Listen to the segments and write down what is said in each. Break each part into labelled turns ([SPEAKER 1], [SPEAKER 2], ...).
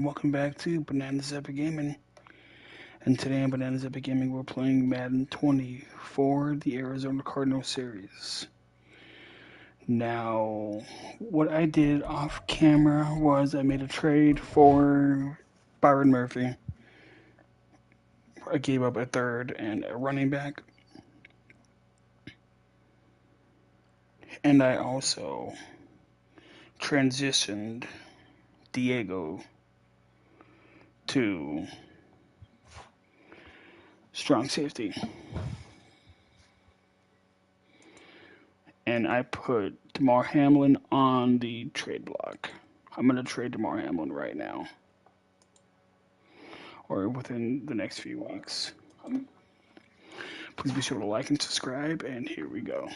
[SPEAKER 1] Welcome back to Bananas Epic Gaming. And today on Bananas Epic Gaming, we're playing Madden 20 for the Arizona Cardinals series. Now, what I did off camera was I made a trade for Byron Murphy. I gave up a third and a running back. And I also transitioned Diego to strong safety. And I put Damar Hamlin on the trade block. I'm going to trade Damar Hamlin right now, or within the next few weeks. Please be sure to like and subscribe, and here we go.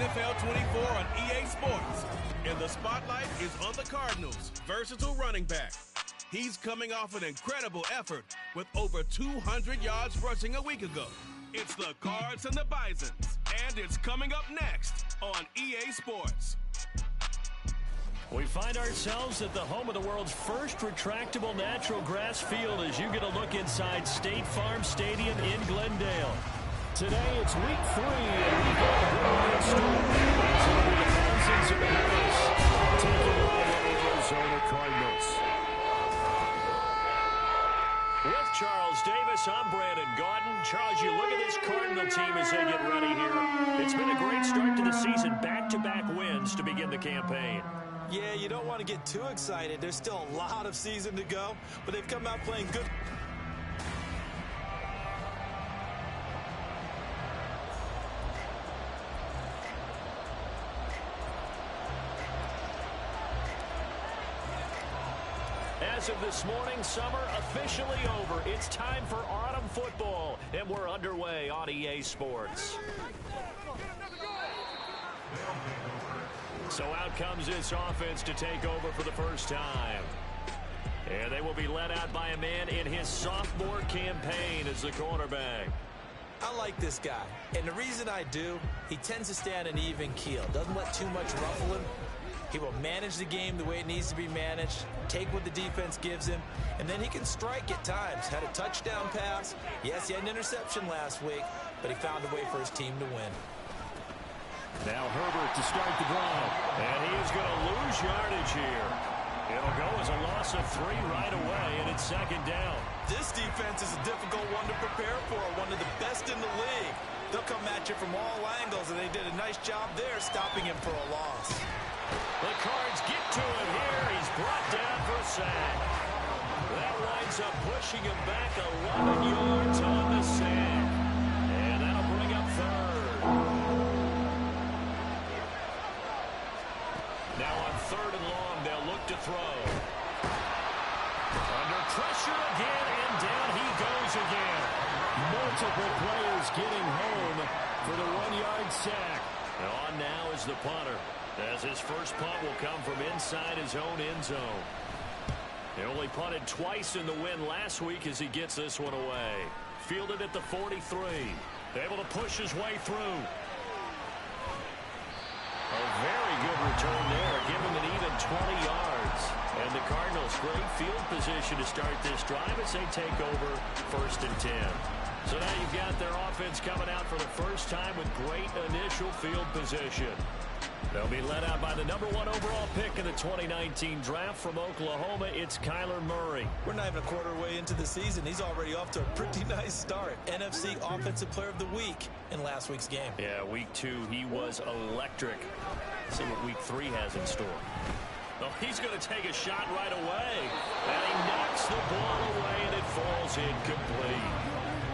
[SPEAKER 2] NFL 24 on EA Sports. And the spotlight is on the Cardinals' versatile running back. He's coming off an incredible effort with over 200 yards rushing a week ago. It's the Cards and the Bisons, and it's coming up next on EA Sports.
[SPEAKER 3] We find ourselves at the home of the world's first retractable natural grass field as you get a look inside State Farm Stadium in Glendale. Today it's week 3, and we've got a good start. It's going to be the thousands of Harris taking on the Arizona Cardinals. With Charles Davis, I'm Brandon Gaudin. Charles, you look at this Cardinal team as they get ready here. It's been a great start to the season, back-to-back wins to begin the campaign.
[SPEAKER 4] Yeah, you don't want to get too excited. There's still a lot of season to go, but they've come out playing good.
[SPEAKER 3] As of this morning, summer officially over. It's time for autumn football, and we're underway on EA Sports. So out comes this offense to take over for the first time. And they will be led out by a man in his sophomore campaign as the quarterback.
[SPEAKER 4] I like this guy, and the reason I do, he tends to stay on an even keel. Doesn't let too much ruffle him. He will manage the game the way it needs to be managed, take what the defense gives him, and then he can strike at times. Had a touchdown pass. Yes, he had an interception last week, but he found a way for his team to win.
[SPEAKER 3] Now Herbert to start the drive. And he is going to lose yardage here. It'll go as a loss of 3 right away, and it's second down.
[SPEAKER 4] This defense is a difficult one to prepare for, one of the best in the league. They'll come at you from all angles, and they did a nice job there stopping him for a loss.
[SPEAKER 3] The Cards get to him here. He's brought down for a sack. That winds up pushing him back 11 yards on the sack. And that'll bring up third. Now on 3rd and long, they'll look to throw. Under pressure again, and down he goes again. Multiple players getting home for the 1-yard sack. And on now is the punter, as his first punt will come from inside his own end zone. He only punted twice in the win last week as he gets this one away. Fielded at the 43. Able to push his way through. A very good return there, giving an even 20 yards. And the Cardinals, great field position to start this drive as they take over 1st and 10. So now you've got their offense coming out for the first time with great initial field position. They'll be led out by the number 1 overall pick in the 2019 draft from Oklahoma. It's Kyler Murray.
[SPEAKER 4] We're not even a quarter way into the season. He's already off to a pretty nice start. NFC Offensive Player of the Week in last week's game.
[SPEAKER 3] Yeah, week 2, he was electric. Let's see what week 3 has in store. Oh, he's going to take a shot right away. And he knocks the ball away, and it falls incomplete.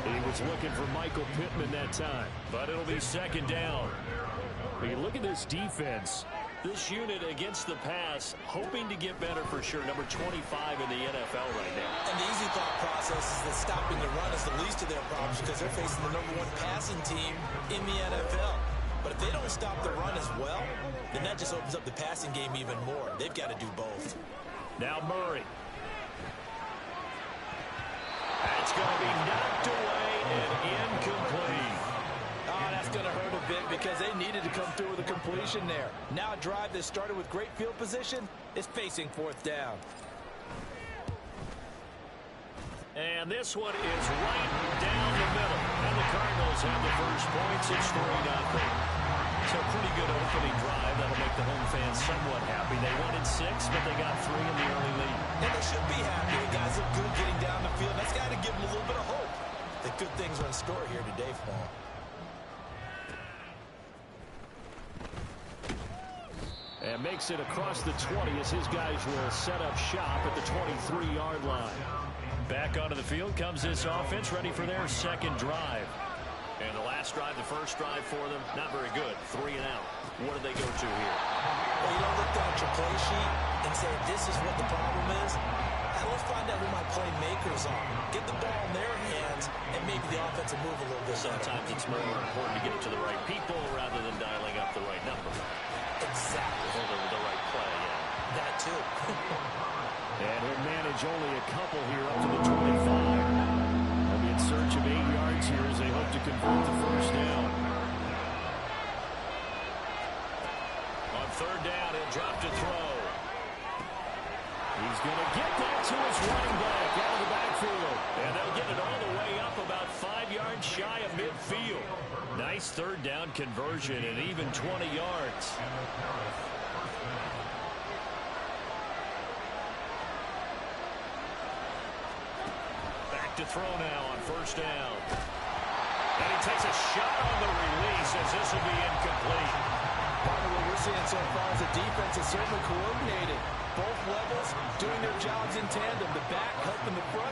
[SPEAKER 3] He was looking for Michael Pittman that time, but it'll be second down. When you look at this defense, this unit against the pass, hoping to get better for sure. Number 25 in the NFL right now.
[SPEAKER 4] And the easy thought process is that stopping the run is the least of their problems because they're facing the number 1 passing team in the NFL. But if they don't stop the run as well, then that just opens up the passing game even more. They've got to do both.
[SPEAKER 3] Now Murray. That's going to be knocked away and incomplete.
[SPEAKER 4] Oh, that's going to hurt a bit because they needed to come through with a completion there. Now a drive that started with great field position is facing 4th down.
[SPEAKER 3] And this one is right down the middle. And the Cardinals have the first points. It's 3-0. So a pretty good opening drive. That'll make the home fans somewhat happy. They wanted 6, but they got 3 in the early lead.
[SPEAKER 4] And they should be happy. The guys look good getting down the field. That's got to give them a little bit of hope that good things are in store here today for them.
[SPEAKER 3] And makes it across the 20 as his guys will set up shop at the 23-yard line. Back onto the field comes this offense, ready for their second drive. And the last drive, the first drive for them, not very good. 3 and out. What do they go to here?
[SPEAKER 4] Well, you don't look down at your play sheet and say, this is what the problem is. Let's find out who my playmakers are, get the ball in their hands, and maybe the offense will move a little bit.
[SPEAKER 3] Sometimes it's more important to get it to the right people rather than dialing up the right number.
[SPEAKER 4] Exactly.
[SPEAKER 3] Or the right play, yeah.
[SPEAKER 4] That too.
[SPEAKER 3] And he'll manage only a couple here up to the 25. They'll be in search of 8 yards here as they hope to convert the first down. On third down, he'll drop to throw. He's going to get that to his running back out of the backfield. And they'll get it all the way up about 5 yards shy of midfield. Nice third down conversion and even 20 yards. Back to throw now on first down. And he takes a shot on the release as this will be incomplete.
[SPEAKER 4] Part of what we're seeing so far is the defense is certainly coordinated. Both levels doing their jobs in tandem. The back helping the front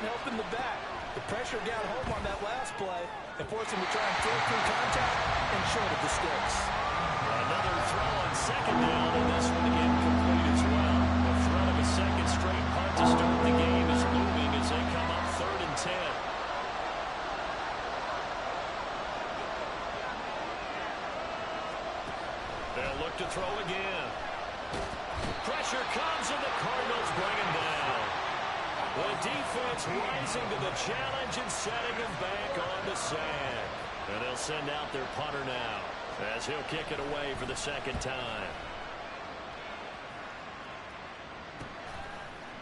[SPEAKER 4] helping the back. The pressure got home on that last play and forced him to try and throw through contact and short of the sticks.
[SPEAKER 3] Another throw on second down, and this one again complete as well. The threat of a second straight punt to start the game is looming as they come up 3rd and 10. They'll look to throw again. Pressure comes, and the Cardinals bring him down. The defense rising to the challenge and setting him back on the sand. And they'll send out their punter now as he'll kick it away for the second time.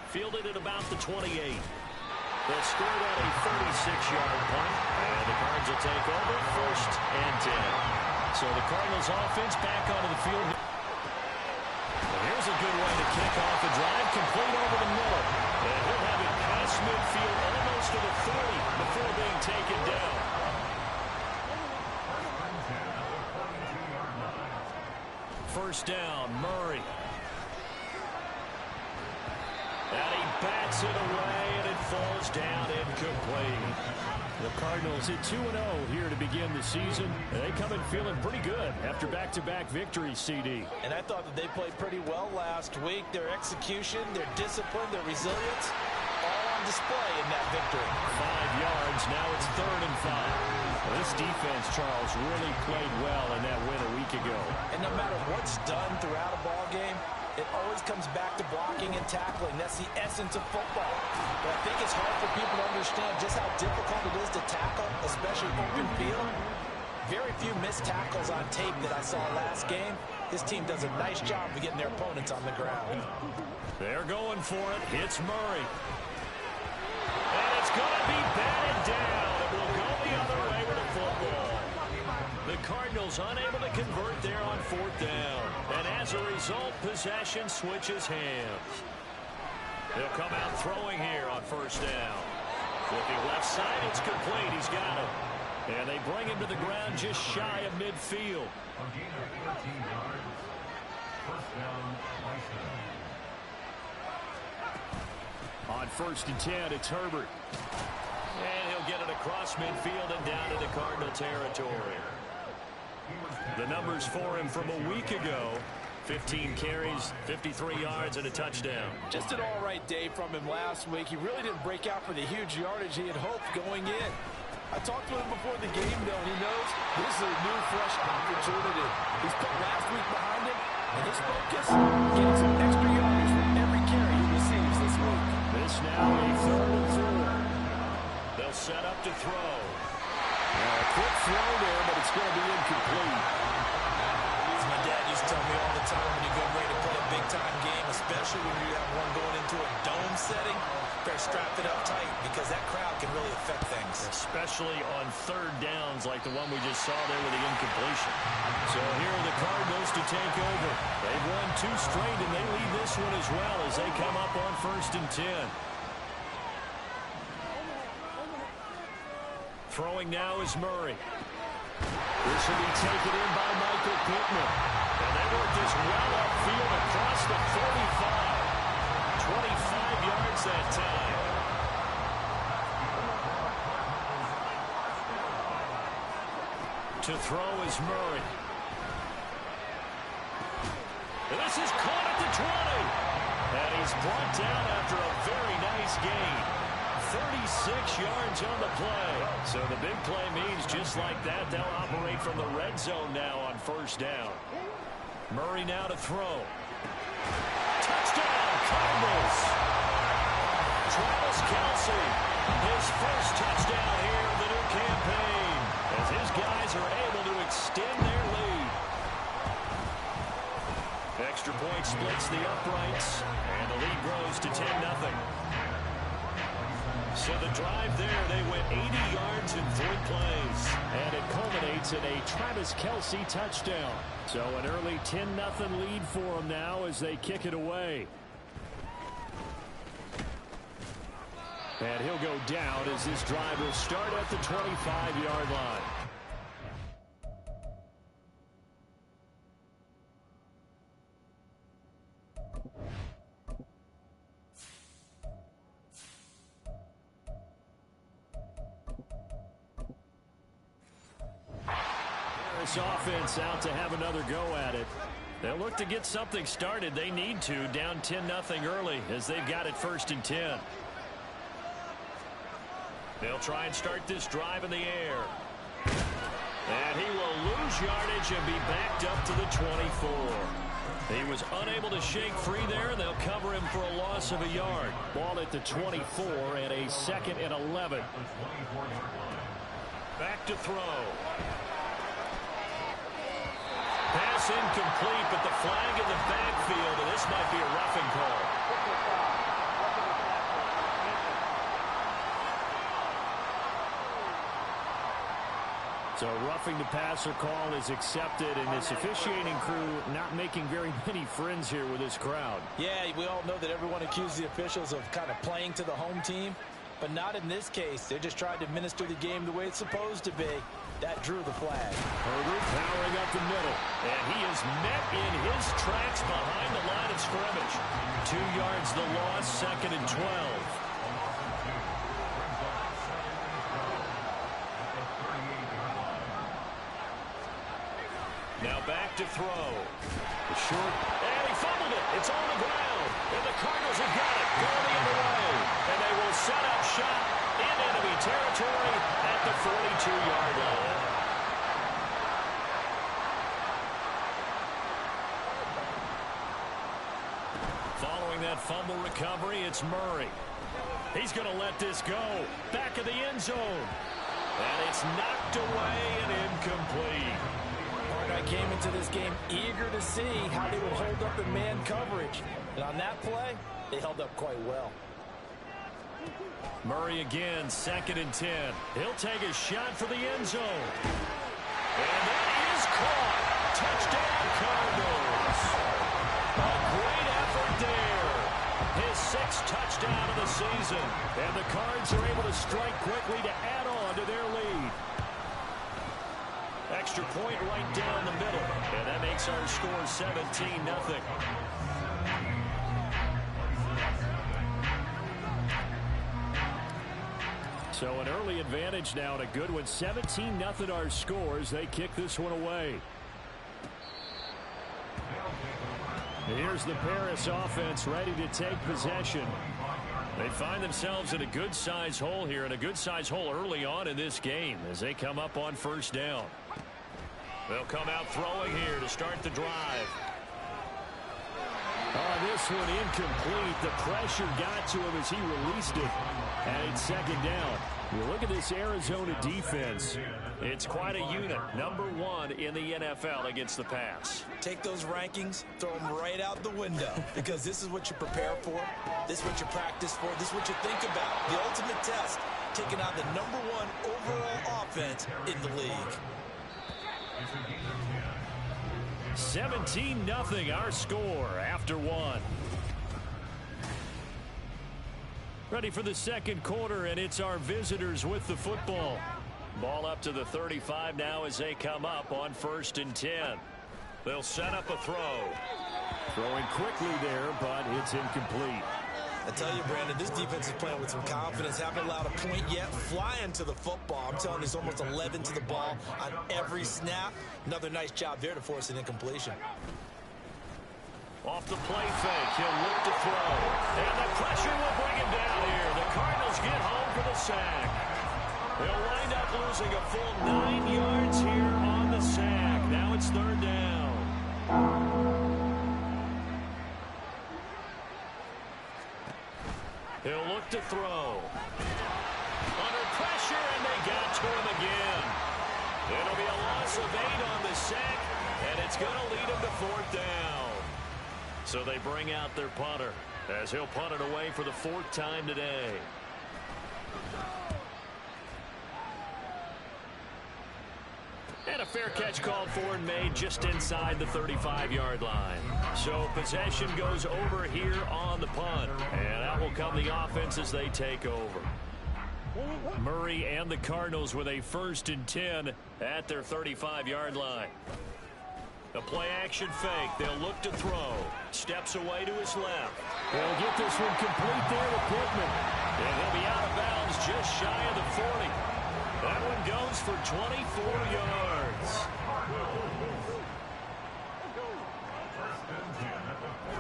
[SPEAKER 3] Fielded at about the 28. They'll score that a 36-yard punt, and the Cards will take over 1st and 10. So the Cardinals offense back onto the field. Well, here's a good way to kick off the drive, complete over the middle. And he'll have it past midfield almost to the 30 before being taken down. First down, Murray. And he bats it away, and it falls down incomplete. The Cardinals hit 2-0 here to begin the season. They come in feeling pretty good after back-to-back victories, CD.
[SPEAKER 4] And I thought that they played pretty well last week. Their execution, their discipline, their resilience, all on display in that victory.
[SPEAKER 3] 5 yards, now it's 3rd and 5. Well, this defense, Charles, really played well in that win a week ago.
[SPEAKER 4] And no matter what's done throughout a ball game, it always comes back to blocking and tackling. That's the essence of football. But I think it's hard for people to understand just how difficult it is to tackle, especially open field. Very few missed tackles on tape that I saw last game. This team does a nice job of getting their opponents on the ground.
[SPEAKER 3] They're going for it. Hits Murray. And it's going to be batted down. It will go the other way with the football. The Cardinals unable to convert there on 4th down. And as a result, possession switches hands. He'll come out throwing here on first down. Looking left side, it's complete. He's got it. And they bring him to the ground just shy of midfield. On 1st and 10, it's Herbert. And he'll get it across midfield and down into Cardinal territory. The numbers for him from a week ago: 15 carries, 53 yards, and a touchdown.
[SPEAKER 4] Just an all-right day from him last week. He really didn't break out for the huge yardage he had hoped going in. I talked to him before the game, though, and he knows this is a new, fresh opportunity. He's put last week behind him, and his focus, getting some extra yardage from every carry he receives this week.
[SPEAKER 3] This now a 3rd and 4. They'll set up to throw. A quick throw there, but it's going to be incomplete.
[SPEAKER 4] As my dad used to tell me all the time, when you go ready to play a big-time game, especially when you have one going into a dome setting, better strap it up tight because that crowd can really affect things.
[SPEAKER 3] Especially on 3rd downs like the one we just saw there with the incompletion. So here are the Cardinals to take over. They've won 2 straight, and they lead this one as well as they come up on 1st and 10. Throwing now is Murray. This will be taken in by Michael Pittman. And they work this well upfield across the 35. 25 yards that time. To throw is Murray. And this is caught at the 20. And he's brought down after a very nice gain. 36 yards on the play. So the big play means just like that, they'll operate from the red zone now on first down. Murray now to throw. Touchdown, Cardinals. Travis Kelce, his first touchdown here of the new campaign, as his guys are able to extend their lead. Extra point splits the uprights, and the lead grows to 10-0. So the drive there, they went 80 yards in 3 plays.
[SPEAKER 5] And it culminates in a Travis Kelce touchdown. So an early 10-0 lead for them now as they kick it away. And he'll go down as this drive will start at the 25-yard line. This offense out to have another go at it. They'll look to get something started. They need to, down 10-0 early as they've got it 1st and 10. They'll try and start this drive in the air. And he will lose yardage and be backed up to the 24. He was unable to shake free there, and they'll cover him for a loss of a yard. Ball at the 24 and a 2nd and 11.
[SPEAKER 3] Back to throw. Pass incomplete, but the flag in the backfield, and this might be a roughing call.
[SPEAKER 5] So roughing the passer call is accepted, and this officiating crew not making very many friends here with this crowd.
[SPEAKER 4] Yeah, we all know that everyone accuses the officials of kind of playing to the home team, but not in this case. They're just trying to administer the game the way it's supposed to be. That drew the flag.
[SPEAKER 5] Herbert powering up the middle.
[SPEAKER 3] And he is met in his tracks behind the line of scrimmage. 2 yards the loss, 2nd and 12. Now back to throw. The short. And he fumbled it. It's on the ground. And the Cardinals have got it. Going the other way. And they will set up shop in enemy territory at the 42-yard line. Following that fumble recovery, it's Murray. He's going to let this go. Back of the end zone. And it's knocked away and incomplete.
[SPEAKER 4] I came into this game eager to see how they would hold up in man coverage. And on that play, they held up quite well.
[SPEAKER 3] Murray again, 2nd and 10. He'll take a shot for the end zone. And that is caught. Touchdown, Cardinals. A great effort there. His 6th touchdown of the season. And the Cards are able to strike quickly to add on to their lead. Extra point right down the middle. And that makes our score 17-0.
[SPEAKER 5] So an early advantage now and a good one. 17-0 our scores. They kick this one away. Here's the Paris offense ready to take possession. They find themselves in a good-sized hole here, and a good-sized hole early on in this game as they come up on first down. They'll come out throwing here to start the drive. This one incomplete. The pressure got to him as he released it. And it's 2nd down. You look at this Arizona defense.
[SPEAKER 3] It's quite a unit. Number 1 in the NFL against the pass.
[SPEAKER 4] Take those rankings, throw them right out the window, because this is what you prepare for. This is what you practice for. This is what you think about. The ultimate test, taking on the number 1 overall offense in the league.
[SPEAKER 3] 17-0 our score after 1.
[SPEAKER 5] Ready for the 2nd quarter, and it's our visitors with the football.
[SPEAKER 3] Ball up to the 35 now as they come up on 1st and 10. They'll set up a throw.
[SPEAKER 5] Throwing quickly there, but it's incomplete.
[SPEAKER 4] I tell you, Brandon, this defense is playing with some confidence. Haven't allowed a point yet. Flying to the football. I'm telling you, it's almost 11 to the ball on every snap. Another nice job there to force an incompletion.
[SPEAKER 3] Off the play fake, he'll look to throw. And the pressure will bring him down here. The Cardinals get home for the sack. They'll wind up losing a full 9 yards here on the sack. Now it's third down. He'll look to throw. Under pressure, and they got to him again. It'll be a loss of 8 on the sack, and it's going to lead him to fourth down. So they bring out their punter as he'll punt it away for the 4th time today. And a fair catch called for and made just inside the 35-yard line. So possession goes over here on the punt. And out will come the offense as they take over. Murray and the Cardinals with a 1st and 10 at their 35-yard line. The play-action fake. They'll look to throw. Steps away to his left. They'll get this one complete there to Pittman. And he'll be out of bounds just shy of the 40. That one goes for 24 yards.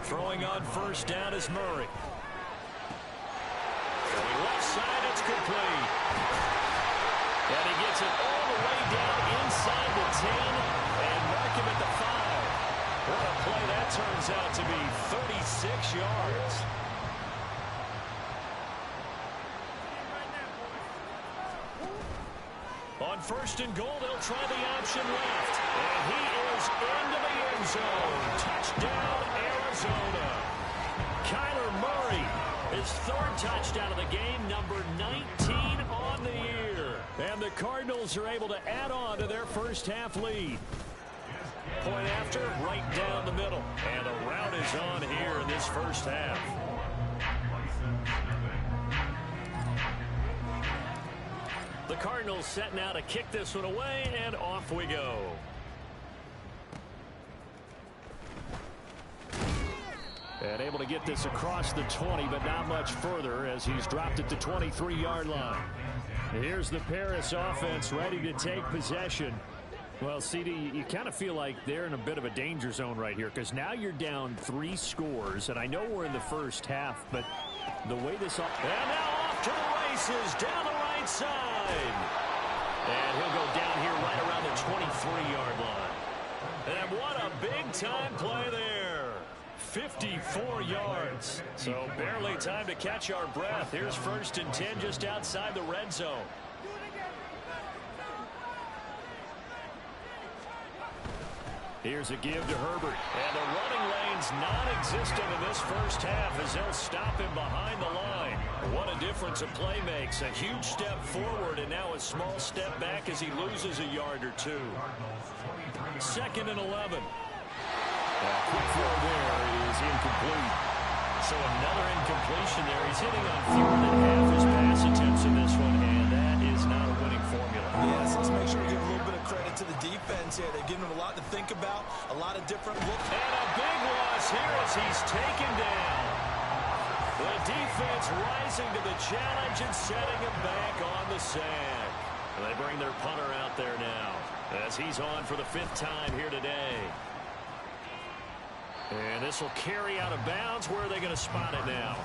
[SPEAKER 3] Throwing on 1st down is Murray. Going left side, it's complete. And he gets it all the way down inside the 10 and mark him at the 5. What a play that turns out to be, 36 yards. On 1st and goal, they'll try the option left. And he is into the end zone. Touchdown, Arizona. Kyler Murray, his 3rd touchdown of the game, number 19 on the year. And the Cardinals are able to add on to their first half lead. Point after, right down the middle. And a rout is on here in this first half. The Cardinals setting out to kick this one away, and off we go. And able to get this across the 20, but not much further as he's dropped it to 23-yard line. Here's the Paris offense ready to take possession. Well, CD, you kind of feel like they're in a bit of a danger zone right here because now you're down 3 scores, and I know we're in the first half, but the way this... And now off to the races, down the right side. And he'll go down here right around the 23-yard line. And what a big-time play there. 54 yards. So barely time to catch our breath. Here's 1st and 10 just outside the red zone. Here's a give to Herbert. And the running lane's non-existent in this first half as they'll stop him behind the line. What a difference a play makes. A huge step forward and now a small step back as he loses a yard or 2. 2nd and 11. Quick throw there is incomplete. So another incompletion there. He's hitting on fewer than half his pass attempts in this one, and that is not a winning formula.
[SPEAKER 4] Yes, let's make sure we give a little bit of credit to the defense here. They're giving him a lot to think about, a lot of different looks.
[SPEAKER 3] And a big loss here as he's taken down. The defense rising to the challenge and setting him back on the sack. And they bring their punter out there now as he's on for the 5th time here today. And this will carry out of bounds. Where are they going to spot it now?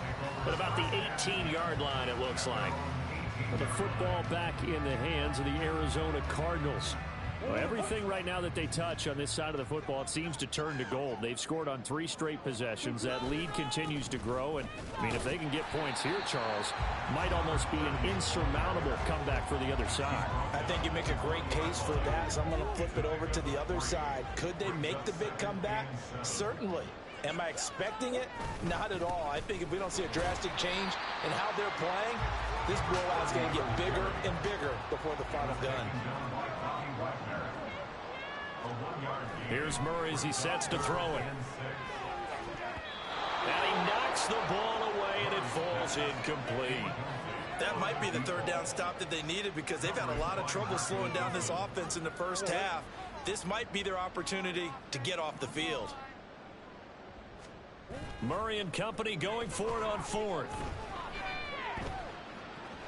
[SPEAKER 3] At about the 18-yard line, it looks like. The football back in the hands of the Arizona Cardinals. Well, everything right now that they touch on this side of the football, it seems to turn to gold. They've scored on 3 straight possessions. That lead continues to grow. And, I mean, if they can get points here, Charles, might almost be an insurmountable comeback for the other side.
[SPEAKER 4] I think you make a great case for that, so I'm going to flip it over to the other side. Could they make the big comeback? Certainly. Am I expecting it? Not at all. I think if we don't see a drastic change in how they're playing, this blowout's going to get bigger and bigger before the final gun.
[SPEAKER 3] Here's Murray as he sets to throw it. And he knocks the ball away, and it falls incomplete.
[SPEAKER 4] That might be the 3rd down stop that they needed because they've had a lot of trouble slowing down this offense in the first half. This might be their opportunity to get off the field.
[SPEAKER 3] Murray and company going for it on 4th.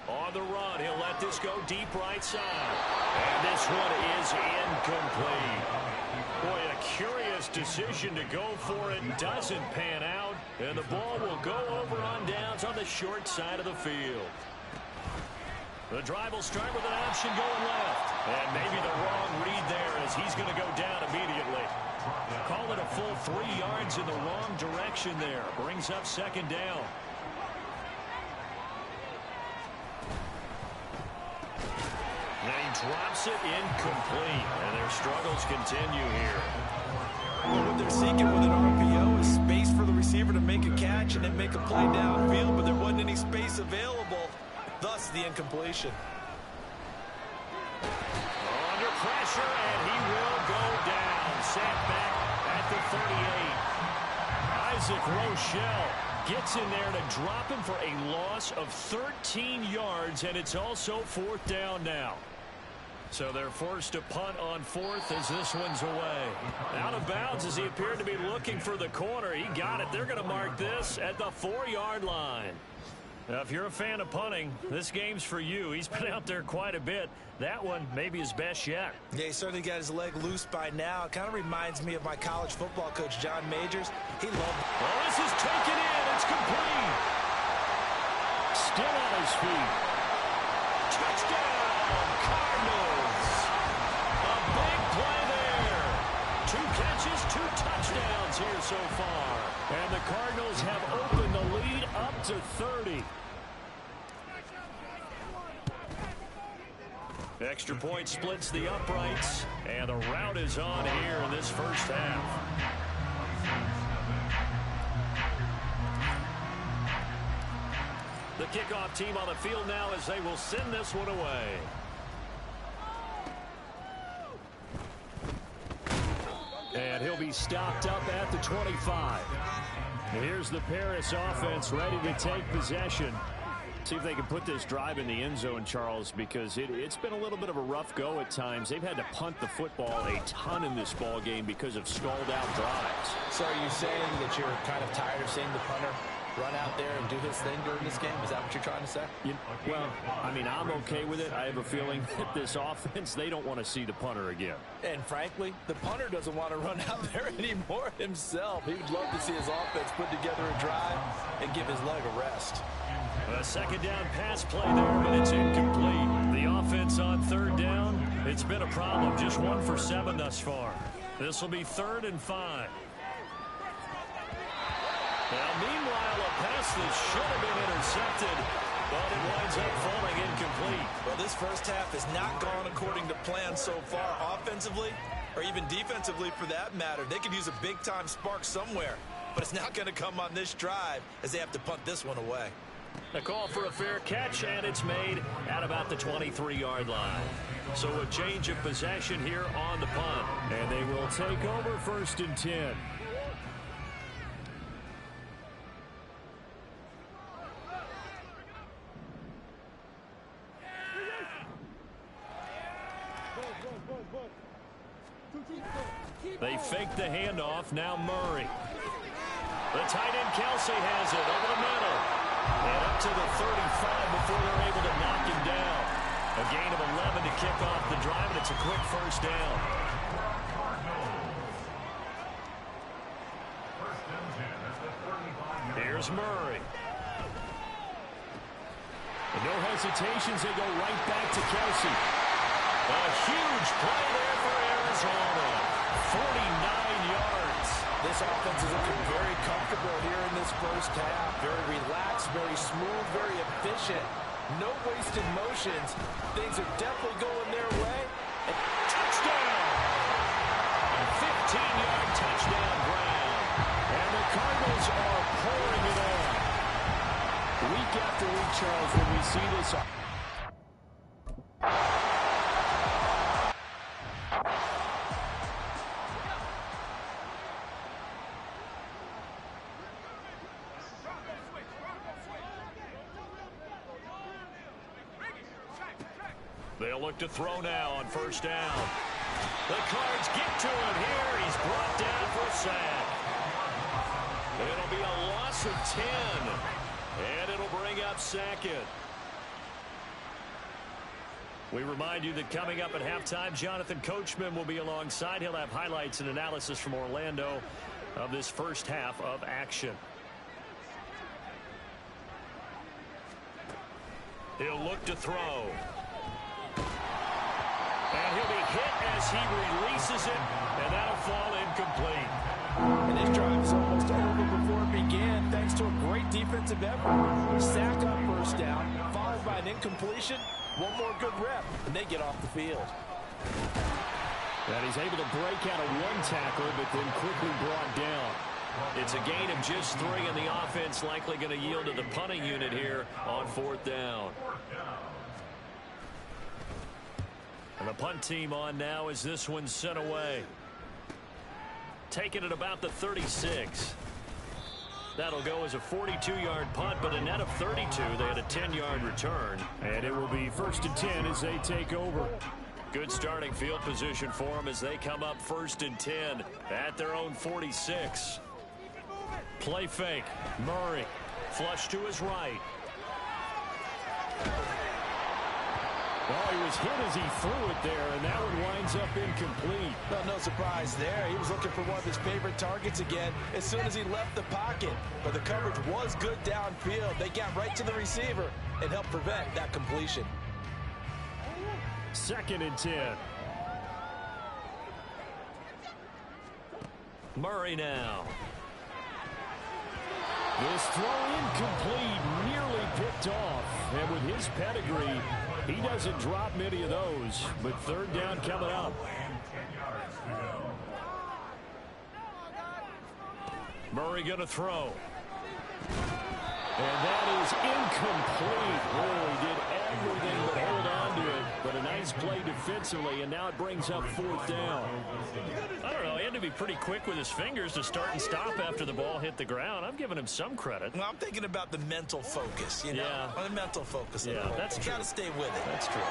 [SPEAKER 3] On the run, he'll let this go deep right side. And this one is incomplete. Boy, a curious decision to go for it. Doesn't pan out. And the ball will go over on downs on the short side of the field. The drive will start with an option going left. And maybe the wrong read there as he's going to go down immediately. Call it a full 3 yards in the wrong direction there. Brings up second down. And he drops it incomplete. And their struggles continue here.
[SPEAKER 4] What they're seeking with an RPO is space for the receiver to make a catch and then make a play downfield, but there wasn't any space available. Thus, the incompletion.
[SPEAKER 3] Under pressure, and he will go down. Sat back at the 38. Isaac Rochelle gets in there to drop him for a loss of 13 yards, and it's also 4th down now. So they're forced to punt on 4th as this one's away. Out of bounds as he appeared to be looking for the corner. He got it. They're going to mark this at the 4-yard line. Now, if you're a fan of punting, this game's for you. He's been out there quite a bit. That one may be his best yet.
[SPEAKER 4] Yeah, he certainly got his leg loose by now. It kind of reminds me of my college football coach, John Majors. He loved it.
[SPEAKER 3] Oh, this is taken in. It's complete. Still on his feet. Touchdown, Cardinals. A big play there. 2 catches, 2 touchdowns here so far. And the Cardinals have opened the lead up to 30. Extra point splits the uprights, and the route is on here in this first half. The kickoff team on the field now as they will send this one away. And he'll be stopped up at the 25. Here's the Paris offense ready to take possession. See if they can put this drive in the end zone, Charles, because it's been a little bit of a rough go at times. They've had to punt the football a ton in this ball game because of stalled-out drives.
[SPEAKER 4] So are you saying that you're kind of tired of seeing the punter run out there and do his thing during this game? Is that what you're trying to say?
[SPEAKER 3] Well, I mean, I'm okay with it. I have a feeling that this offense, they don't want to see the punter again.
[SPEAKER 4] And frankly, the punter doesn't want to run out there anymore himself. He would love to see his offense put together a drive and give his leg a rest.
[SPEAKER 3] A second down pass play there, but it's incomplete. The offense on 3rd down, it's been a problem. Just 1 for 7 thus far. This will be 3rd and 5. Now, meanwhile, a pass that should have been intercepted, but it winds up falling incomplete.
[SPEAKER 4] Well, this first half has not gone according to plan so far offensively, or even defensively for that matter. They could use a big-time spark somewhere, but it's not going to come on this drive as they have to punt this one away.
[SPEAKER 3] A call for a fair catch, and it's made at about the 23-yard line. So a change of possession here on the punt, and they will take over 1st and 10. They fake the handoff. Now Murray. The tight end Kelsey has it over the middle. And up to the 35 before they're able to knock him down. A gain of 11 to kick off the drive, and it's a quick 1st down. Here's Murray. And no hesitations, they go right back to Kelsey. A huge play there for Arizona. 49 yards.
[SPEAKER 4] This offense is looking very comfortable here in this first half. Very relaxed, very smooth, very efficient. No wasted motions. Things are definitely going their way. And
[SPEAKER 3] touchdown! A 15-yard touchdown ground. And the Cardinals are pouring it on. Week after week, Charles, when we see this. They'll look to throw now on 1st down. The Cards get to him here. He's brought down for a sack. It'll be a loss of 10. And it'll bring up 2nd. We remind you that coming up at halftime, Jonathan Coachman will be alongside. He'll have highlights and analysis from Orlando of this first half of action. He'll look to throw. And he'll be hit as he releases it, and that'll fall incomplete.
[SPEAKER 4] And this drive is almost over before it began, thanks to a great defensive effort. Sack on first down, followed by an incompletion. One more good rep, and they get off the field.
[SPEAKER 3] And he's able to break out of one tackle, but then quickly brought down. It's a gain of just 3, and the offense likely going to yield to the punting unit here on 4th down. And the punt team on now as this one's sent away. Taking it about the 36. That'll go as a 42-yard punt, but a net of 32. They had a 10-yard return. And it will be 1st and 10 as they take over. Good starting field position for them as they come up 1st and 10 at their own 46. Play fake. Murray. Flush to his right.
[SPEAKER 5] Well, he was hit as he threw it there, and that one winds up incomplete.
[SPEAKER 4] Well, no surprise there. He was looking for one of his favorite targets again as soon as he left the pocket. But the coverage was good downfield. They got right to the receiver and helped prevent that completion.
[SPEAKER 5] 2nd and 10.
[SPEAKER 3] Murray now.
[SPEAKER 5] This throw incomplete, nearly picked off. And with his pedigree, he doesn't drop many of those. But 3rd down coming up.
[SPEAKER 3] Murray going to throw.
[SPEAKER 5] And that is incomplete. Really did everything but hold on to it. But a nice play defensively, and now it brings up 4th down.
[SPEAKER 3] I don't know. He had to be pretty quick with his fingers to start and stop after the ball hit the ground. I'm giving him some credit.
[SPEAKER 4] Well, I'm thinking about the mental focus, you know?
[SPEAKER 3] Yeah.
[SPEAKER 4] The mental focus.
[SPEAKER 3] Yeah, that's true.
[SPEAKER 4] You got to stay with it.
[SPEAKER 3] That's true.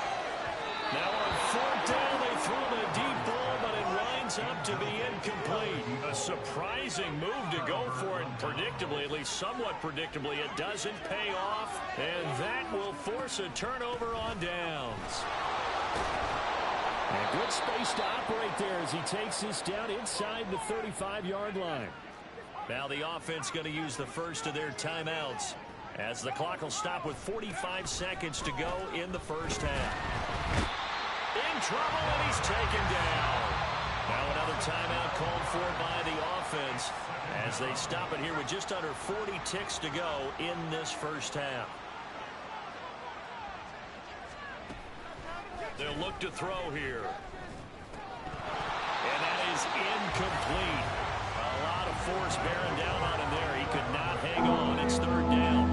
[SPEAKER 3] Now on 4th down, they throw him a deep ball, but it winds up to be incomplete. A surprising move to go for it, predictably, at least somewhat predictably. It doesn't pay off, and that will force a turnover on downs.
[SPEAKER 5] And good space to operate there as he takes this down inside the 35-yard line.
[SPEAKER 3] Now the offense going to use the first of their timeouts as the clock will stop with 45 seconds to go in the first half. In trouble, and he's taken down. Now another timeout called for by the offense as they stop it here with just under 40 ticks to go in this first half. They'll look to throw here. And that is incomplete. A lot of force bearing down on him there. He could not hang on. It's 3rd down.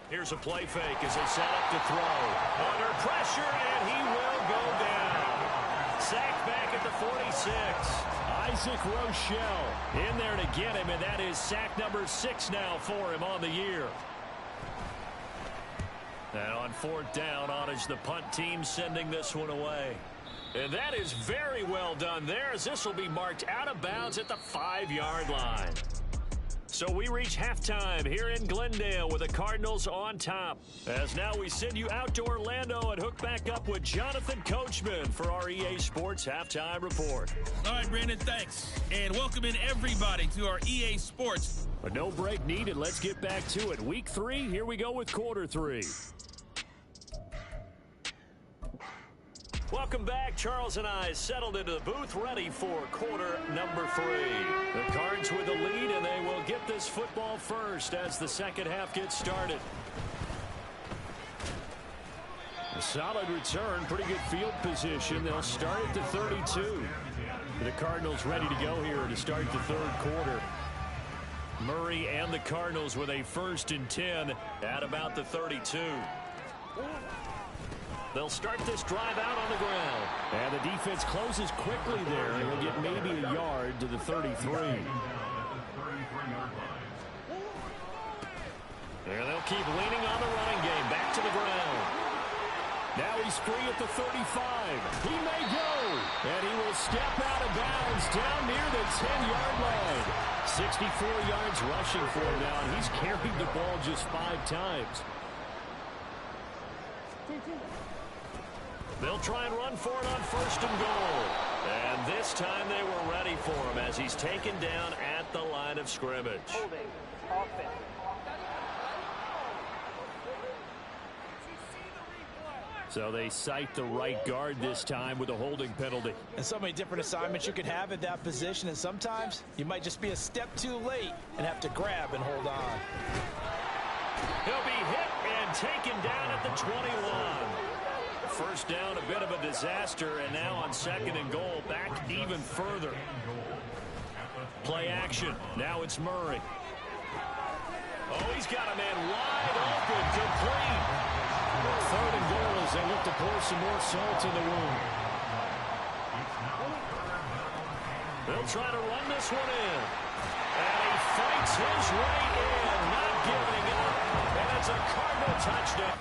[SPEAKER 3] Here's a play fake as they set up to throw. Under pressure, and he will go down. Sacked back at the 46.
[SPEAKER 5] Isaac Rochelle
[SPEAKER 3] In there to get him, and that is sack number 6 now for him on the year. And on 4th down, on is the punt team sending this one away. And that is very well done there as this will be marked out of bounds at the 5-yard line. So we reach halftime here in Glendale with the Cardinals on top. As now we send you out to Orlando and hook back up with Jonathan Coachman for our EA Sports Halftime Report.
[SPEAKER 2] All right, Brandon, thanks. And welcome in everybody to our EA Sports.
[SPEAKER 5] But no break needed. Let's get back to it. Week 3, here we go with quarter 3.
[SPEAKER 3] Welcome back. Charles and I settled into the booth ready for quarter number 3. The Cards with the lead, and they will get this football first as the second half gets started.
[SPEAKER 5] A solid return, pretty good field position. They'll start at the 32. The Cardinals ready to go here to start the 3rd quarter.
[SPEAKER 3] Murray and the Cardinals with a 1st and 10 at about the 32. They'll start this drive out on the ground.
[SPEAKER 5] And the defense closes quickly there. And they'll get maybe a yard to the 33.
[SPEAKER 3] And they'll keep leaning on the running game. Back to the ground. Now he's free at the 35. He may go. And he will step out of bounds down near the 10-yard line. 64 yards rushing for him now, and he's carried the ball just 5 times. They'll try and run for it on 1st and goal. And this time they were ready for him as he's taken down at the line of scrimmage.
[SPEAKER 6] Holding. Offense.
[SPEAKER 3] So they cite the right guard this time with a holding penalty.
[SPEAKER 4] And so many different assignments you could have at that position, and sometimes you might just be a step too late and have to grab and hold on.
[SPEAKER 3] He'll be hit and taken down at the 21. First down, a bit of a disaster, and now on 2nd and goal, back even further. Play action. Now it's Murray. Oh, he's got a man wide open, complete. 3rd and goal as they look to pour some more salt in the wound. They'll try to run this one in. And he fights his way in, not giving up. And it's a Cardinal touchdown.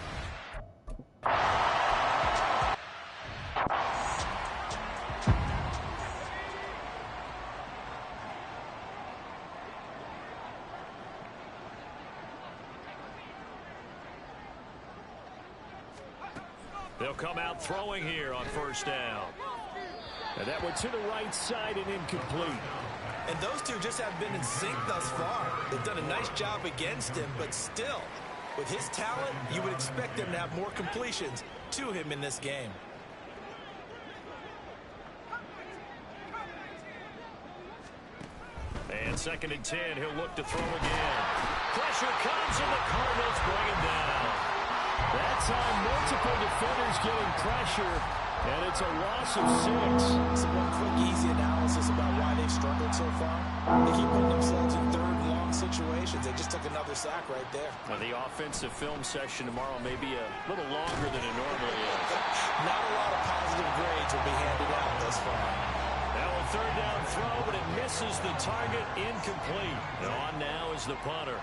[SPEAKER 3] They'll come out throwing here on 1st down. And that one to the right side and incomplete.
[SPEAKER 4] And those two just have been in sync thus far. They've done a nice job against him, but still, with his talent, you would expect them to have more completions to him in this game.
[SPEAKER 3] And 2nd and 10, he'll look to throw again. Pressure comes and the Cardinals bring him down. That's on multiple defenders getting pressure, and it's a loss of 6.
[SPEAKER 4] Some one quick, easy analysis about why they've struggled so far. They keep putting themselves in 3rd and long situations. They just took another sack right there.
[SPEAKER 3] Now, the offensive film session tomorrow may be a little longer than it normally is.
[SPEAKER 4] Not a lot of positive grades will be handed out thus far.
[SPEAKER 3] Now a 3rd down throw, but it misses the target, incomplete. On now is the punter.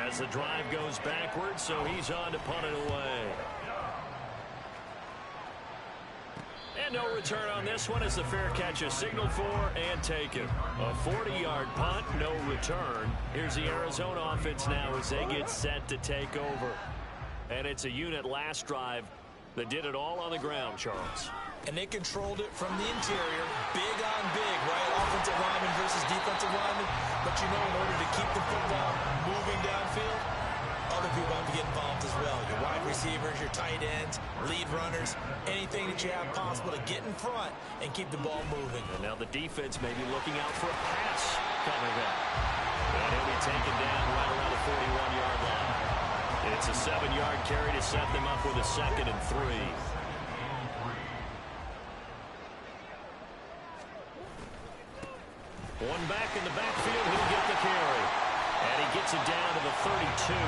[SPEAKER 3] As the drive goes backwards, so he's on to punt it away. And no return on this one as the fair catch is signaled for and taken. A 40-yard punt, no return. Here's the Arizona offense now as they get set to take over. And it's a unit last drive that did it all on the ground, Charles.
[SPEAKER 4] And they controlled it from the interior, big on big, right? Offensive lineman versus defensive lineman. But you know, in order to keep the football moving downfield, other people have to get involved as well. Your wide receivers, your tight ends, lead runners, anything that you have possible to get in front and keep the ball moving.
[SPEAKER 3] And now the defense may be looking out for a pass coming up. And he'll be taken down right around the 41-yard line. It's a 7-yard carry to set them up with a 2nd and 3. One back in the backfield, he'll get the carry. And he gets it down to the 32. 9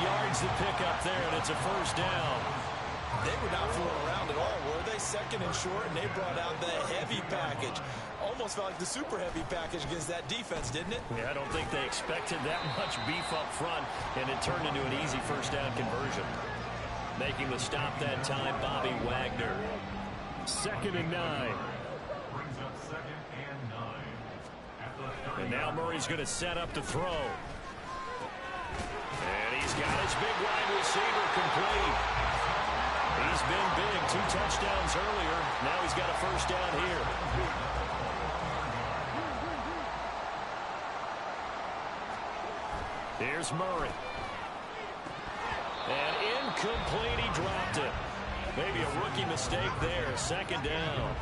[SPEAKER 3] yards to pick up there, and it's a 1st down.
[SPEAKER 4] They were not fooling around at all, were they? 2nd and short, and they brought out the heavy package. Almost felt like the super heavy package against that defense, didn't it?
[SPEAKER 3] Yeah, I don't think they expected that much beef up front, and it turned into an easy 1st down conversion. Making the stop that time, Bobby Wagner. 2nd and 9. And now Murray's going to set up to throw. And he's got his big wide receiver complete. He's been big, 2 touchdowns earlier. Now he's got a 1st down here. Here's Murray. And incomplete, he dropped it. Maybe a rookie mistake there, 2nd down.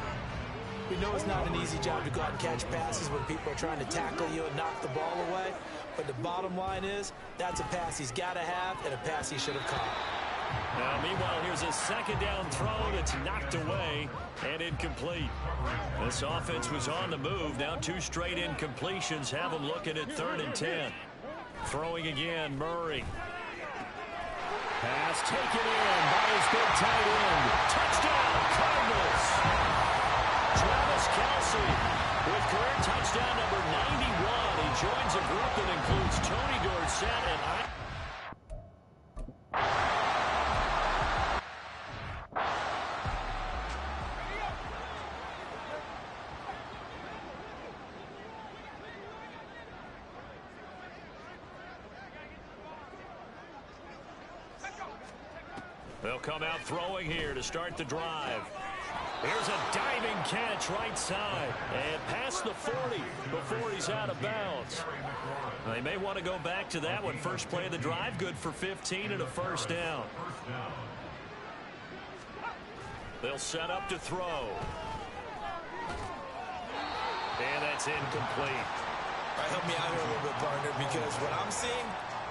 [SPEAKER 4] We know it's not an easy job to go out and catch passes when people are trying to tackle you and knock the ball away. But the bottom line is, that's a pass he's got to have and a pass he should have caught.
[SPEAKER 3] Now, meanwhile, here's a 2nd down throw that's knocked away and incomplete. This offense was on the move. Now 2 straight incompletions have them looking at 3rd and 10. Throwing again, Murray. Pass taken in by his big tight end. Touchdown, Cardinals. Travis Kelce with career touchdown number 91. He joins a group that includes Tony Dorsett and They'll come out throwing here to start the drive. Here's a diving catch right side. And past the 40 before he's out of bounds. They may want to go back to that one. First play of the drive, good for 15 and a first down. They'll set up to throw. And that's incomplete.
[SPEAKER 4] All right, help me out here a little bit, partner, because what I'm seeing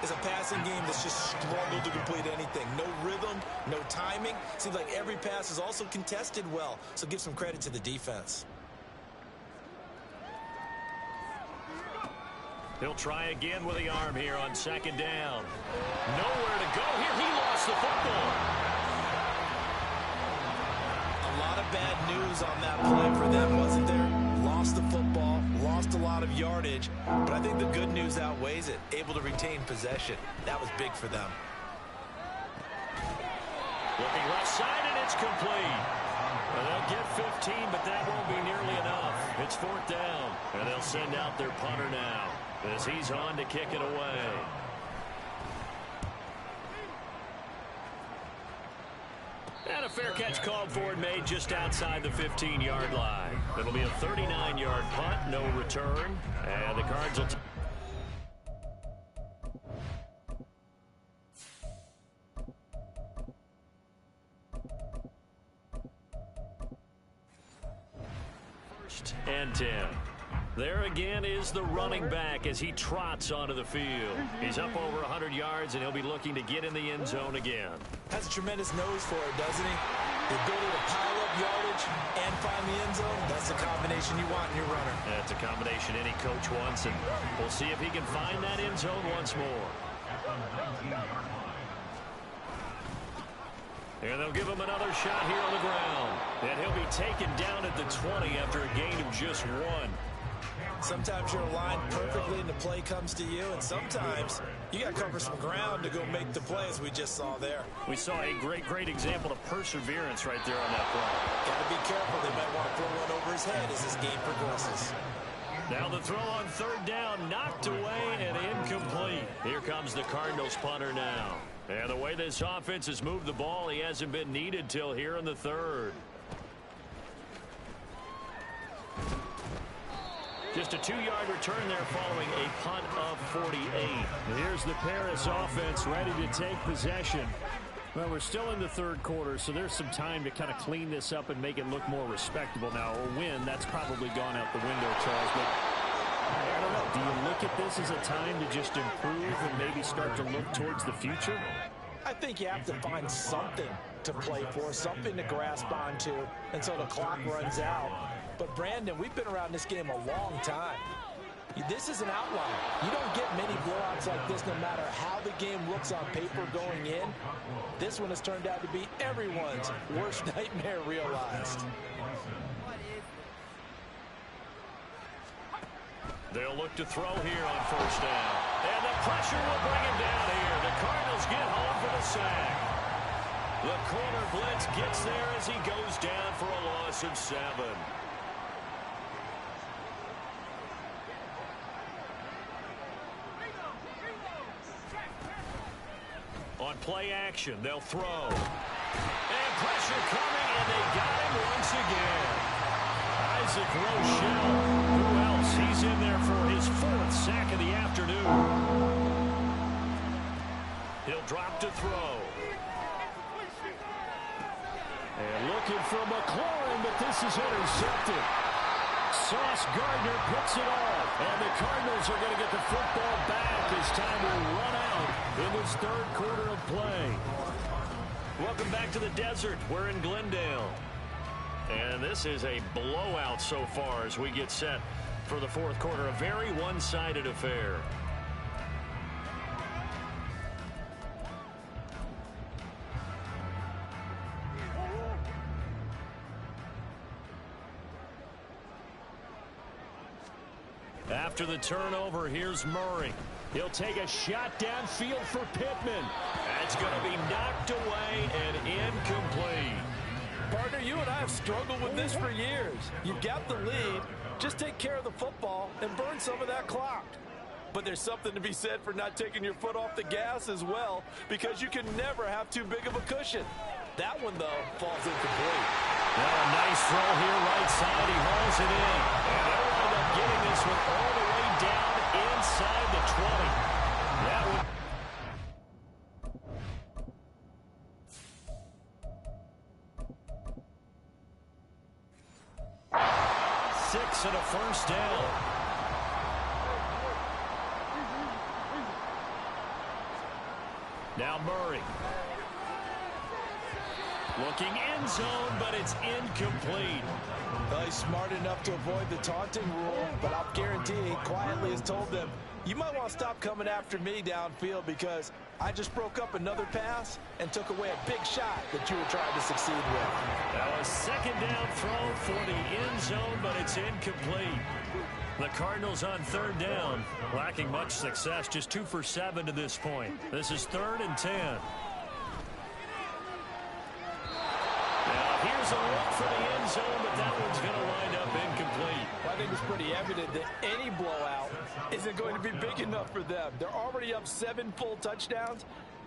[SPEAKER 4] is a passing game that's just struggled to complete anything. No rhythm, no timing. Seems like every pass is also contested well, so give some credit to the defense.
[SPEAKER 3] He'll try again with the arm here on second down. Nowhere to go here. He lost the football.
[SPEAKER 4] A lot of bad news on that play for them, wasn't there? Lost the football, lost a lot of yardage, but I think the good news outweighs it. Able to retain possession. That was big for them.
[SPEAKER 3] Looking left side, and it's complete. Well, they'll get 15, but that won't be nearly enough. It's fourth down, and they'll send out their punter now as he's on to kick it away. And a fair catch called for and made just outside the 15-yard line. It'll be a 39-yard punt, no return, and the Cards will first and 10. There again is the running back as he trots onto the field. He's up over 100 yards, and he'll be looking to get in the end zone again.
[SPEAKER 4] Has a tremendous nose for it, doesn't he? The ability to pile up yardage and find the end zone, that's the combination you want in your runner.
[SPEAKER 3] That's a combination any coach wants, and we'll see if he can find that end zone once more. And they'll give him another shot here on the ground. And he'll be taken down at the 20 after a gain of just 1.
[SPEAKER 4] Sometimes you're aligned perfectly and the play comes to you, and sometimes you got to cover some ground to go make the play, as we just saw there.
[SPEAKER 3] We saw a great example of perseverance right there on that play.
[SPEAKER 4] Got to be careful. They might want to throw one over his head as this game progresses.
[SPEAKER 3] Now the throw on third down, knocked away and incomplete. Here comes the Cardinals punter now. And the way this offense has moved the ball, he hasn't been needed till here in the third. Just a 2-yard return there following a punt of 48.
[SPEAKER 5] Here's the Paris offense ready to take possession. Well, we're still in the third quarter, so there's some time to kind of clean this up and make it look more respectable. Now, a win, that's probably gone out the window, Charles. But I don't know. Do you look at this as a time to just improve and maybe start to look towards the future?
[SPEAKER 4] I think you have to find something to play for, something to grasp onto until the clock runs out. But, Brandon, we've been around this game a long time. This is an outlier. You don't get many blowouts like this no matter how the game looks on paper going in. This one has turned out to be everyone's worst nightmare realized.
[SPEAKER 3] They'll look to throw here on first down. And the pressure will bring him down here. The Cardinals get home for the sack. The corner blitz gets there as he goes down for a loss of 7. On play action, they'll throw. And pressure coming, and they got him once again. Isaac Rochelle. Who else? He's in there for his 4th sack of the afternoon. He'll drop to throw. And looking for McLaurin, but this is intercepted. Sauce Gardner picks it off, and the Cardinals are going to get the football back as time will run out in this third quarter of play. Welcome back to the desert. We're in Glendale. And this is a blowout so far as we get set for the fourth quarter. A very one-sided affair. After the turnover, here's Murray. He'll take a shot downfield for Pittman. That's going to be knocked away and incomplete.
[SPEAKER 4] Partner, you and I have struggled with this for years. You've got the lead. Just take care of the football and burn some of that clock. But there's something to be said for not taking your foot off the gas as well, because you can never have too big of a cushion. That one, though, falls incomplete.
[SPEAKER 3] Now a nice throw here right side. He hauls it in. And they'll wind up getting this one all the way down inside the 20. That would... 6 and a first down. Now Murray. Looking end zone, but it's incomplete.
[SPEAKER 4] Well, he's smart enough to avoid the taunting rule, but I'll guarantee he quietly has told them, you might want to stop coming after me downfield because I just broke up another pass and took away a big shot that you were trying to succeed with.
[SPEAKER 3] Now a second down throw for the end zone, but it's incomplete. The Cardinals on third down, lacking much success, just 2 for 7 to this point. This is 3rd and 10. Now here's a look for the end zone, but that one's going to wind up incomplete.
[SPEAKER 4] Well, I think it's pretty evident that any blowout isn't going to be big enough for them. They're already up 7 full touchdowns,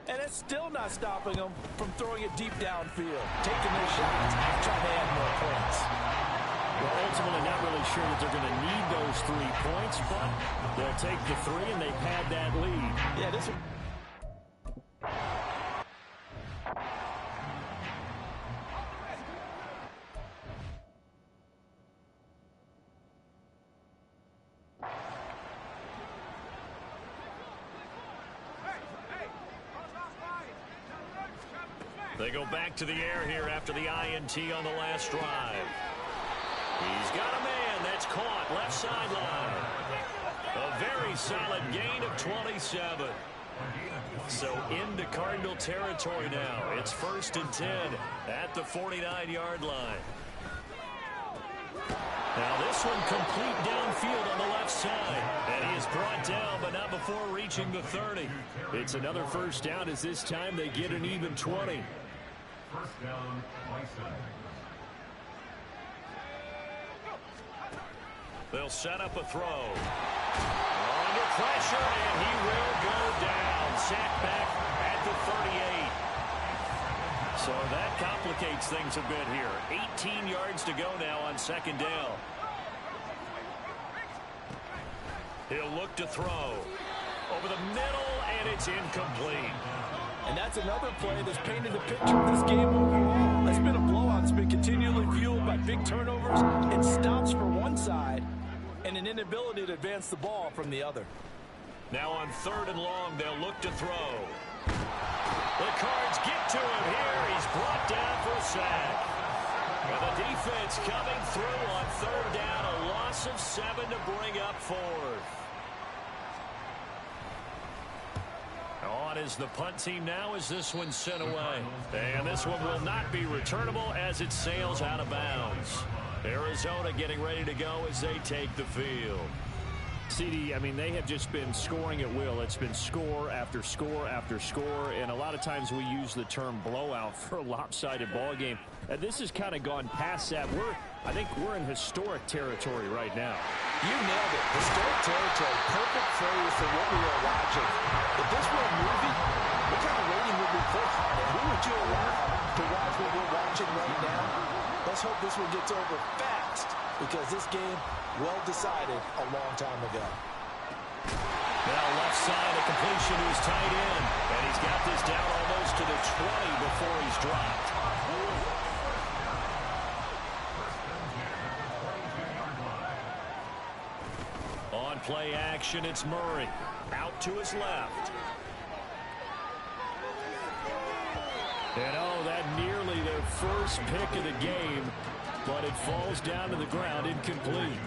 [SPEAKER 4] and it's still not stopping them from throwing it deep downfield, taking their shots, trying to add more points.
[SPEAKER 3] Well, ultimately not really sure that they're going to need those 3 points, but they'll take the 3, and they've had that lead.
[SPEAKER 4] Yeah, this one.
[SPEAKER 3] They go back to the air here after the INT on the last drive. He's got a man that's caught left sideline. A very solid gain of 27. So into Cardinal territory now. It's 1st and 10 at the 49-yard line. Now this one complete downfield on the left side. And he is brought down, but not before reaching the 30. It's another first down as this time they get an even 20.
[SPEAKER 6] First down, Bison.
[SPEAKER 3] They'll set up a throw. Under pressure, and he will go down. Sacked back at the 38. So that complicates things a bit here. 18 yards to go now on 2nd down. He'll look to throw. Over the middle, and it's incomplete.
[SPEAKER 4] And that's another play that's painted the picture of this game overall. It's been a blowout. It's been continually fueled by big turnovers and stops for one side and an inability to advance the ball from the other.
[SPEAKER 3] Now on 3rd and long, they'll look to throw. The Cards get to him here. He's brought down for a sack. And the defense coming through on 3rd down. A loss of 7 to bring up 4th. On is the punt team now as this one's sent away. And this one will not be returnable as it sails out of bounds. Arizona getting ready to go as they take the field. CD, I mean, they have just been scoring at will. It's been score after score after score, and a lot of times we use the term blowout for a lopsided ball game. This has kind of gone past that. I think we're in historic territory right now.
[SPEAKER 4] You nailed it. Historic territory. Perfect phrase for what we were watching. If this were a movie, what kind of rating would we put on it? Who would you allow to watch what we're watching right now? Let's hope this one gets over fast, because this game, well decided a long time ago.
[SPEAKER 3] Now left side, a completion to his tight end. And he's got this down almost to the 20 before he's dropped. On play action, it's Murray. Out to his left. And oh, that nearly their first pick of the game, but it falls down to the ground incomplete.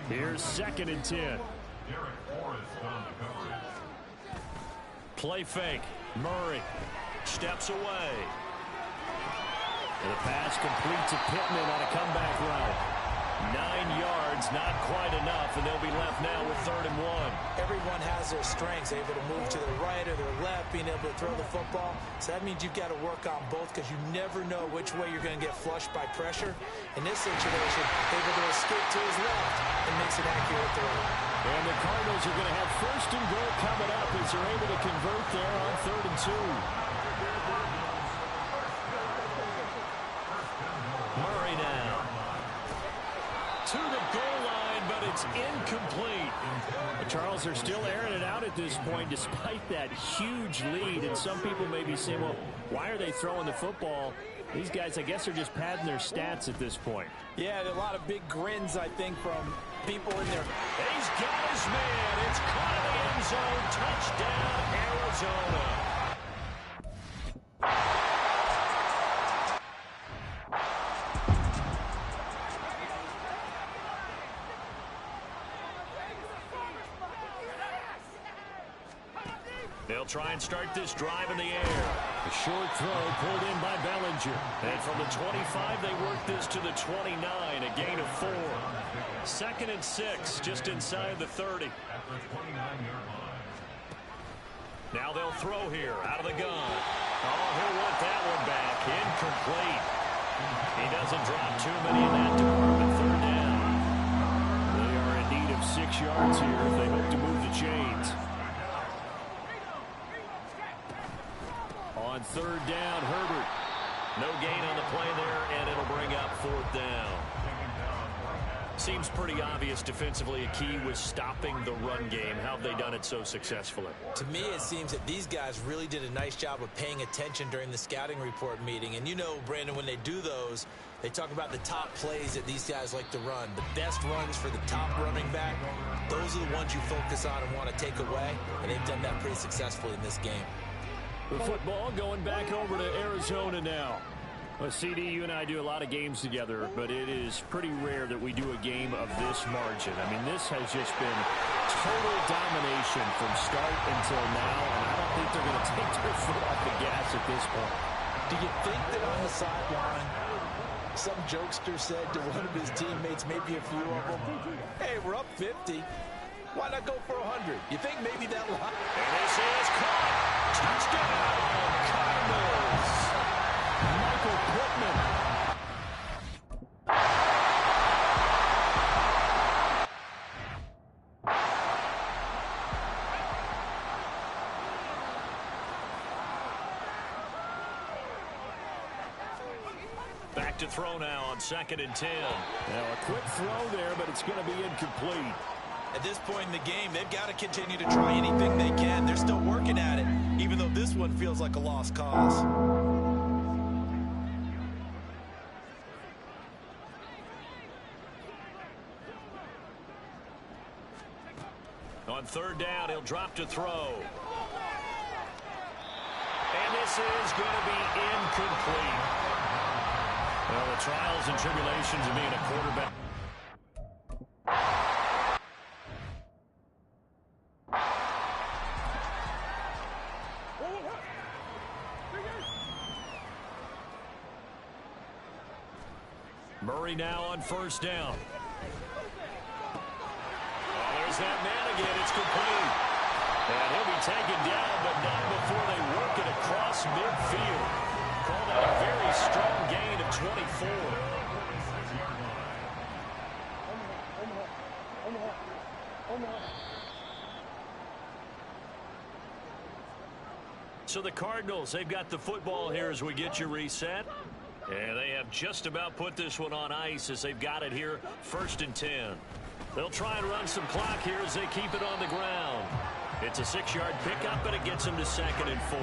[SPEAKER 3] Here's 2nd and 10. Play fake. Murray steps away. And the pass complete to Pittman on a comeback route. 9 yards, not quite enough, and they'll be left now with 3rd and 1.
[SPEAKER 4] Everyone has their strengths, able to move to their right or their left, being able to throw the football. So that means you've got to work on both, because you never know which way you're going to get flushed by pressure. In this situation, able to escape to his left and makes an accurate throw.
[SPEAKER 3] And the Cardinals are going to have first and goal coming up as they're able to convert there on 3rd and 2. Murray now to the goal line, but it's incomplete. The Charles are still airing it out at this point despite that huge lead, and some people may be saying, well, why are they throwing the football? These guys, I guess, are just padding their stats at this point.
[SPEAKER 4] Yeah, a lot of big grins, I think, from people in there.
[SPEAKER 3] He's got his man. It's caught in the end zone. Touchdown, Arizona. They'll try and start this drive in the air. A short throw pulled in by Bellinger. And from the 25, they work this to the 29, a gain of 4. 2nd and 6, just inside the 30. Now they'll throw here, out of the gun. Oh, he'll want that one back. Incomplete. He doesn't drop too many in that department. 3rd down. They are in need of 6 yards here if they hope to move the chains. On 3rd down, Herbert. No gain on the play there, and it'll bring up 4th down. Seems pretty obvious defensively, a key was stopping the run game. How have they done it so successfully?
[SPEAKER 4] To me, it seems that these guys really did a nice job of paying attention during the scouting report meeting. And you know, Brandon, when they do those, they talk about the top plays that these guys like to run. The best runs for the top running back, those are the ones you focus on and want to take away. And they've done that pretty successfully in this game.
[SPEAKER 3] The football going back over to Arizona now. Well, CD, you and I do a lot of games together, but it is pretty rare that we do a game of this margin. I mean, this has just been total domination from start until now, and I don't think they're going to take their foot off the gas at this point.
[SPEAKER 4] Do you think that on the sideline, some jokester said to one of his teammates, maybe a few of them, hey, we're up 50. Why not go for 100? You think maybe that line?
[SPEAKER 3] And this is caught. Touchdown, Cardinals. Michael Pittman. Back to throw now on 2nd and 10. Now a quick throw there, but it's going to be incomplete.
[SPEAKER 4] At this point in the game, they've got to continue to try anything they can. They're still working at it, even though this one feels like a lost cause.
[SPEAKER 3] On 3rd down, he'll drop to throw. And this is going to be incomplete. Well, the trials and tribulations of being a quarterback. Murray now on 1st down. Oh, there's that man again. It's complete. And he'll be taken down, but not before they work it across midfield. Call that a very strong gain of 24. So the Cardinals, they've got the football here as we get you reset. And they have just about put this one on ice as they've got it here, 1st and 10. They'll try and run some clock here as they keep it on the ground. It's a 6-yard pickup, and it gets them to 2nd and 4.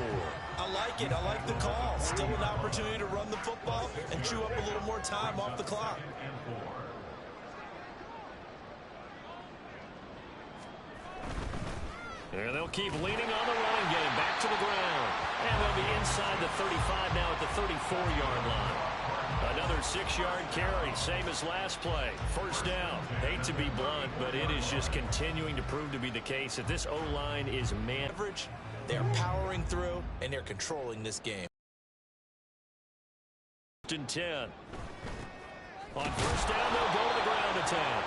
[SPEAKER 4] I like it. I like the call. Still an opportunity to run the football and chew up a little more time off the clock.
[SPEAKER 3] And they'll keep leaning on the running game. Back to the ground. And they'll be inside the 35 now at the 34-yard line. Another 6-yard carry, same as last play. 1st down. Hate to be blunt, but it is just continuing to prove to be the case that this O-line is man.
[SPEAKER 4] They're powering through, and they're controlling this game.
[SPEAKER 3] 1st and 10. On 1st down, they'll go to the ground attack.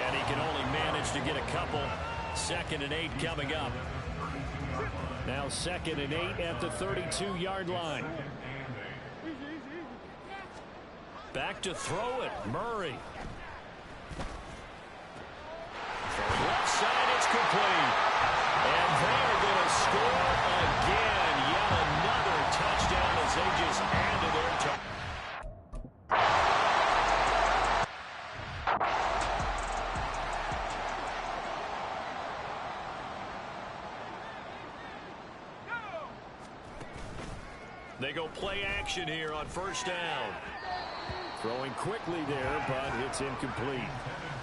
[SPEAKER 3] And he can only manage to get a couple. 2nd and 8 coming up. Now 2nd and 8 at the 32-yard line. Back to throw it. Murray. From left side, it's They go play action here on first down. Throwing quickly there, but it's incomplete.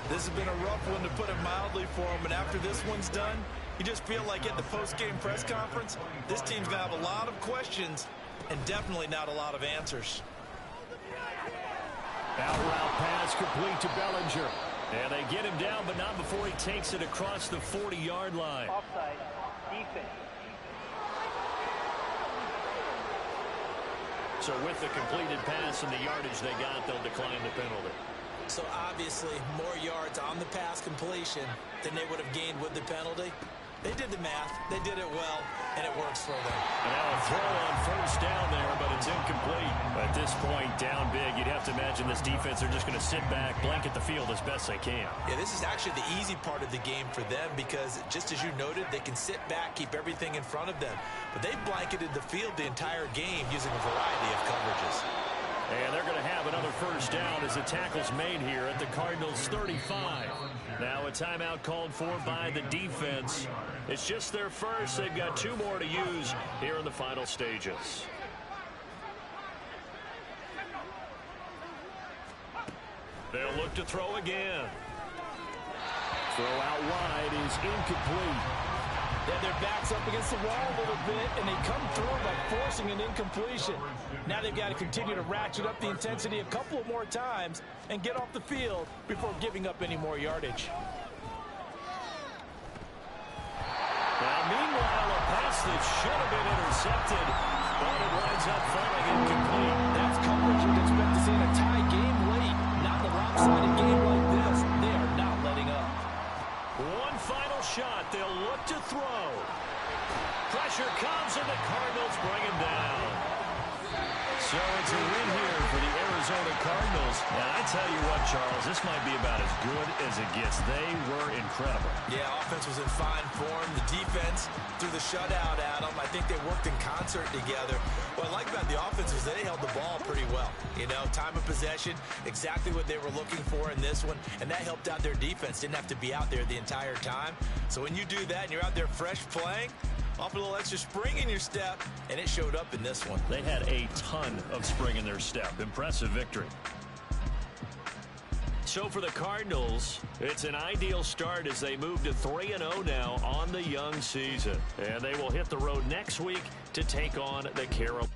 [SPEAKER 4] This has been a rough one, to put it mildly, for him. And after this one's done, you just feel like at the post-game press conference, this team's going to have a lot of questions and definitely not a lot of answers.
[SPEAKER 3] Out route pass complete to Bellinger. And they get him down, but not before he takes it across the 40-yard line.
[SPEAKER 7] Offside, defense.
[SPEAKER 3] So with the completed pass and the yardage they got, they'll decline the penalty.
[SPEAKER 4] So obviously, more yards on the pass completion than they would have gained with the penalty. They did the math, they did it well, and it works for them.
[SPEAKER 3] And now a throw on first down there, but it's incomplete. At this point, down big, you'd have to imagine this defense are just going to sit back, blanket the field as best they can.
[SPEAKER 4] Yeah, this is actually the easy part of the game for them because, just as you noted, they can sit back, keep everything in front of them. But they've blanketed the field the entire game using a variety of coverages.
[SPEAKER 3] And they're going to have another first down as the tackle's made here at the Cardinals' 35. Now a timeout called for by the defense. It's just their first. They've got 2 more to use here in the final stages. They'll look to throw again. Throw out wide is incomplete.
[SPEAKER 8] Yeah, their back's up against the wall a little bit, and they come through by forcing an incompletion. Now they've got to continue to ratchet up the intensity a couple of more times and get off the field before giving up any more yardage.
[SPEAKER 3] Now, meanwhile, a pass that should have been intercepted, but it winds up falling incomplete.
[SPEAKER 8] That's coverage you'd expect to see in a tie game late. Not in a lopsided game like this. They are not letting up.
[SPEAKER 3] One final shot. They'll look to throw. Pressure comes, and the Cardinals bring him down. So it's a win here for the Arizona Cardinals. Now, I tell you what, Charles, this might be about as good as it gets. They were incredible.
[SPEAKER 4] Yeah, offense was in fine form. The defense threw the shutout at them. I think they worked in concert together. What I like about the offense is they held the ball pretty well. You know, time of possession, exactly what they were looking for in this one, and that helped out their defense. Didn't have to be out there the entire time. So when you do that and you're out there fresh playing, off a little extra spring in your step, and it showed up in this one.
[SPEAKER 3] They had a ton of spring in their step. Impressive victory. So for the Cardinals, it's an ideal start as they move to 3-0 now on the young season. And they will hit the road next week to take on the Carolina.